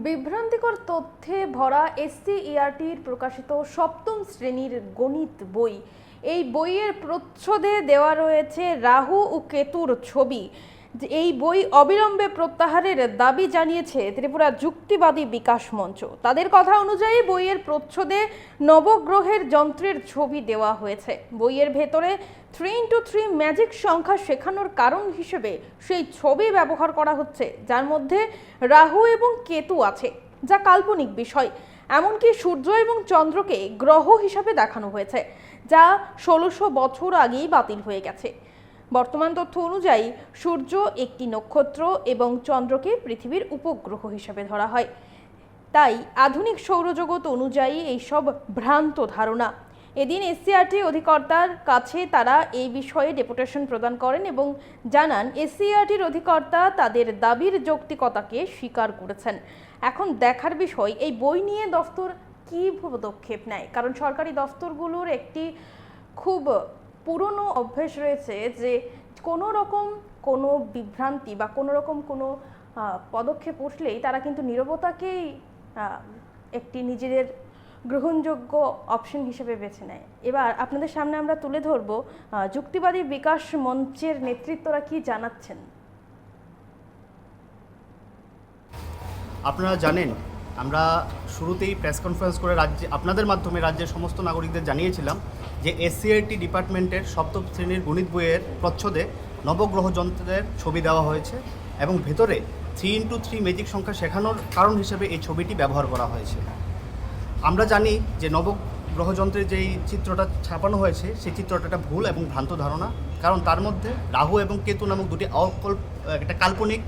বিভ্রান্তিকর তথ্যে ভরা এসসিইআরটির প্রকাশিত সপ্তম শ্রেণীর গণিত বই। এই বইয়ের প্রচ্ছদে দেওয়া রয়েছে রাহু ও কেতুর ছবি। এই বই অবিলম্বে প্রত্যাহারের দাবি জানিয়েছে ত্রিপুরা যুক্তিবাদী বিকাশ মঞ্চ। তাদের কথা অনুযায়ী বইয়ের প্রচ্ছদে নবগ্রহের যন্ত্রের ছবি দেওয়া হয়েছে। বইয়ের ভেতরে 3x3 ম্যাজিক সংখ্যা শেখানোর কারণ হিসেবে সেই ছবি ব্যবহার করা হচ্ছে, যার মধ্যে রাহু এবং কেতু আছে, যা কাল্পনিক বিষয়। এমনকি সূর্য এবং চন্দ্রকে গ্রহ হিসাবে দেখানো হয়েছে, যা 1600 বছর আগেই বাতিল হয়ে গেছে। বর্তমান তথ্য অনুযায়ী সূর্য একটি নক্ষত্র এবং চন্দ্রকে পৃথিবীর উপগ্রহ হিসেবে ধরা হয়। তাই আধুনিক সৌরজগৎ অনুযায়ী এইসব ভ্রান্ত ধারণা। এদিন এসসিইআরটি অধিকর্তার কাছে তারা এই বিষয়ে ডেপুটেশন প্রদান করেন এবং জানান এসসিইআরটির অধিকর্তা তাদের দাবির যৌক্তিকতাকে স্বীকার করেছেন। এখন দেখার বিষয় এই বই নিয়ে দফতর কী পদক্ষেপ নেয়, কারণ সরকারি দফতরগুলোর একটি খুব পুরনো অভ্যেস রয়েছে যে কোনো রকম কোনো বিভ্রান্তি বা কোনো রকম কোনো পদক্ষেপ উঠলেই তারা কিন্তু নীরবতাকেই একটি নিজেদের গ্রহণযোগ্য অপশন হিসেবে বেছে নেয়। এবার আপনাদের সামনে আমরা তুলে ধরব যুক্তিবাদী বিকাশ মঞ্চের নেতৃত্বরা কি জানাচ্ছেন। আপনারা জানেন, আমরা শুরুতেই প্রেস কনফারেন্স করে আপনাদের মাধ্যমে রাজ্যের সমস্ত নাগরিকদের জানিয়েছিলাম যে এসসিইআরটি ডিপার্টমেন্টের সপ্তম শ্রেণীর গণিত বইয়ের প্রচ্ছদে নবগ্রহ যন্ত্রের ছবি দেওয়া হয়েছে এবং ভেতরে 3x3 ম্যাজিক সংখ্যা শেখানোর কারণ হিসেবে এই ছবিটি ব্যবহার করা হয়েছে। আমরা জানি যে নবগ্রহ যন্ত্রের যেই চিত্রটা ছাপানো হয়েছে সেই চিত্রটা একটা ভুল এবং ভ্রান্ত ধারণা, কারণ তার মধ্যে রাহু এবং কেতু নামক দুটি একটা কাল্পনিক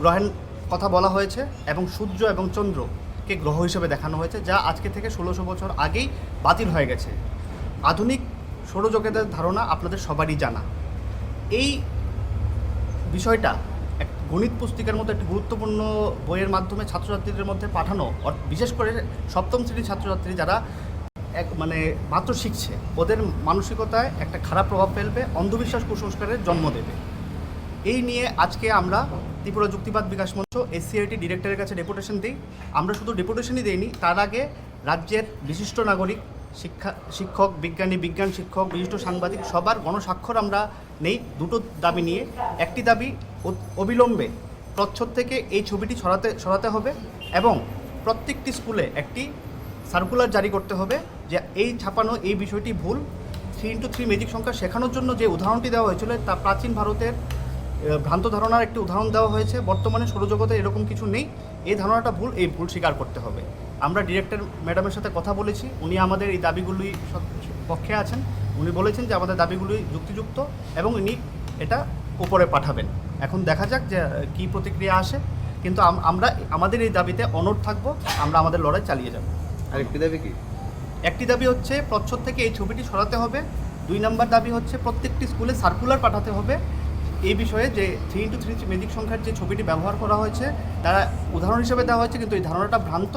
গ্রহের কথা বলা হয়েছে এবং সূর্য এবং চন্দ্রকে গ্রহ হিসেবে দেখানো হয়েছে, যা আজকে থেকে 1600 বছর আগেই বাতিল হয়ে গেছে। আধুনিক সৌরজগতের ধারণা আপনাদের সবারই জানা। এই বিষয়টা এক গণিত পুস্তিকার মতো একটি গুরুত্বপূর্ণ বইয়ের মাধ্যমে ছাত্রছাত্রীদের মধ্যে পাঠানো, বিশেষ করে সপ্তম শ্রেণীর ছাত্রছাত্রী যারা মাত্র শিখছে, ওদের মানসিকতায় একটা খারাপ প্রভাব ফেলবে, অন্ধবিশ্বাস কুসংস্কারের জন্ম দেবে। এই নিয়ে আজকে আমরা ত্রিপুরা যুক্তিবাদ বিকাশ মঞ্চ এসসিইআরটি ডিরেক্টরের কাছে ডেপুটেশন দিই। আমরা শুধু ডেপুটেশনই দিইনি, তার আগে রাজ্যের বিশিষ্ট নাগরিক, শিক্ষক, বিজ্ঞান শিক্ষক, বিশিষ্ট সাংবাদিক সবার গণস্বাক্ষর আমরা নেই দুটো দাবি নিয়ে। একটি দাবি, অবিলম্বে প্রচ্ছদ থেকে এই ছবিটি সরাতে হবে এবং প্রত্যেকটি স্কুলে একটি সার্কুলার জারি করতে হবে যে এই ছাপানো এই বিষয়টি ভুল। 3x3 ম্যাজিক সংখ্যা শেখানোর জন্য যে উদাহরণটি দেওয়া হয়েছিল তা প্রাচীন ভারতের ভ্রান্ত ধারণার একটি উদাহরণ দেওয়া হয়েছে। বর্তমানে সৌরজগতে এরকম কিছু নেই, এই ধারণাটা ভুল, এই ভুল স্বীকার করতে হবে। আমরা ডিরেক্টর ম্যাডামের সাথে কথা বলেছি, উনি আমাদের এই দাবিগুলি পক্ষে আছেন। উনি বলেছেন যে আমাদের দাবিগুলি যুক্তিযুক্ত এবং উনি এটা উপরে পাঠাবেন। এখন দেখা যাক যে কী প্রতিক্রিয়া আসে, কিন্তু আমরা আমাদের এই দাবিতে অনড় থাকবো, আমরা আমাদের লড়াই চালিয়ে যাব। আর একটি দাবি কি? একটি দাবি হচ্ছে প্রচ্ছদ থেকে এই ছবিটি সরাতে হবে। 2 নম্বর দাবি হচ্ছে প্রত্যেকটি স্কুলে সার্কুলার পাঠাতে হবে এই বিষয়ে যে 3x3 ম্যাজিক সংখ্যার যে ছবিটি ব্যবহার করা হয়েছে তারা উদাহরণ হিসেবে দেওয়া হয়েছে, কিন্তু এই ধারণাটা ভ্রান্ত।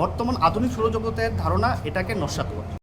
বর্তমান আধুনিক সৌরজগতের ধারণা এটাকে নস্যাৎ করে।